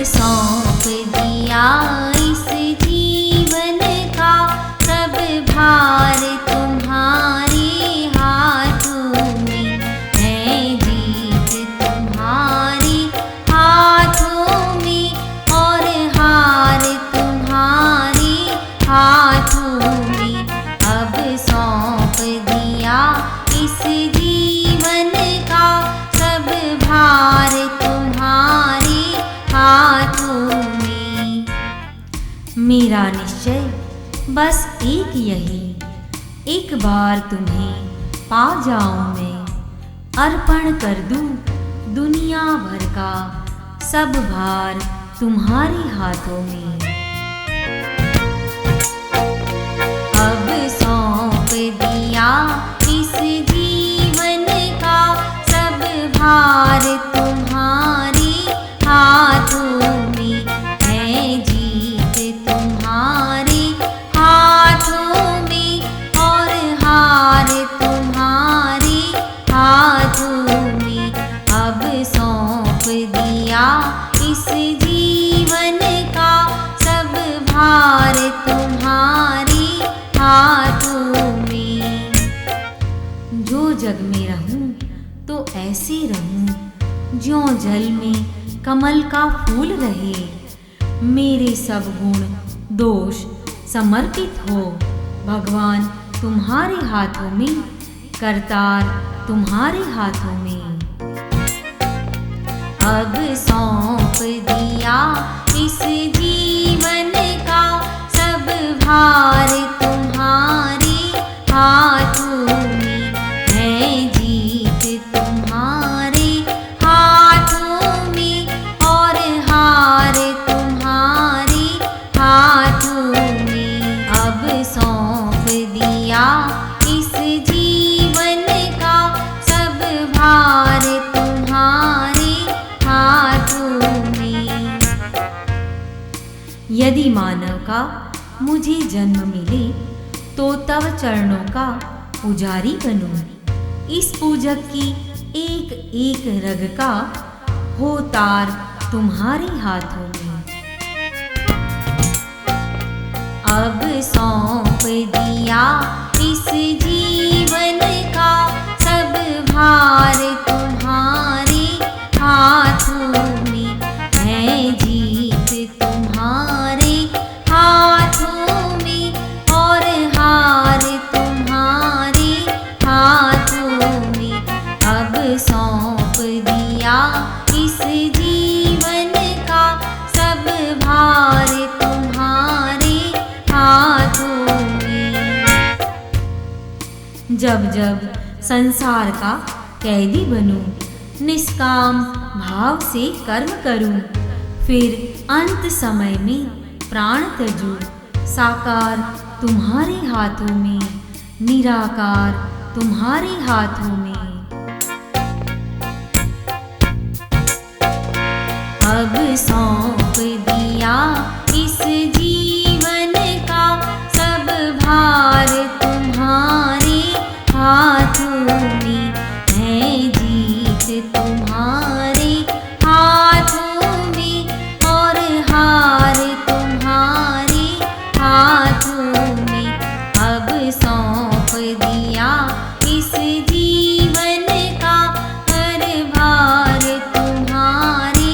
सौंप दिया इस जीवन का सब भार तुम्हारे हाथों में है। जीत तुम्हारे हाथों में और हार तुम्हारे हाथों में। अब सौंप दिया इस जीवन का सब भार तुम्हारे हाथों में। मेरा निश्चय बस एक यही, एक बार तुम्हें पा जाऊं मैं, अर्पण कर दूं दुनिया भर का सब भार तुम्हारे हाथों में। अब सौंप दिया इस जीवन का सब भार तुम्हारे हाथों में है। जीत तुम्हारे हाथों में और हार तुम्हारे हाथों में। अब सौंप दिया इस जीवन का सब भार तुम्हारे हाथों में। जो जग में रहूं तो ऐसे रहूं ज्यों जल में कमल का फूल रहे। मेरे सब गुण दोष समर्पित हो भगवान तुम्हारे हाथों में, करतार तुम्हारे हाथों में। अब सौंप दिया इस जीवन का सब भार तुम्हारे हाथों में है। जीत तुम्हारे हाथों में और हार तुम्हारे हाथों में। अब सौंप दिया इस जीवन का सब भार तुम्हारे हाथों में। यदि मानव का मुझे जन्म मिले तो तव चरणों का पुजारी बनूं। इस पूजक की एक एक रग का हो तार तुम्हारे हाथों में। अब सौंप दिया इस जीवन का सब भार तुम्हारे हाथों में है। जीत तुम्हारे हाथों में और हार तुम्हारे हाथों में। अब सौंप दिया इस जीवन का सब भार तुम्हारे हाथों में। जब जब संसार का कैदी बनूं, निष्काम भाव से कर्म करूं, फिर अंत समय में प्राण त्यजूं। साकार तुम्हारे हाथों में, निराकार तुम्हारे हाथों में। अब सौंप दिया इस जीवन का सब भार तुम्हारे हाथों में है। जीत तुम्हारे हाथों में और हार तुम्हारे हाथों में। अब सौंप दिया इस जीवन का हर भार तुम्हारे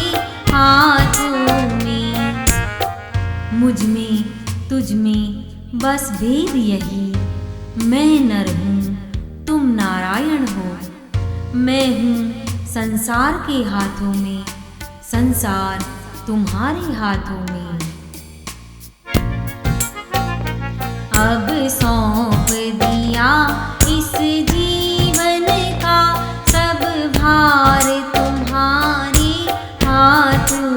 हाथों में। मुझ में तुझ में बस भेद यही, मैं नर हूँ तुम नारायण हो। मैं हूँ संसार के हाथों में, संसार तुम्हारे हाथों में। अब सौंप दिया इस जीवन का सब भार तुम्हारे हाथों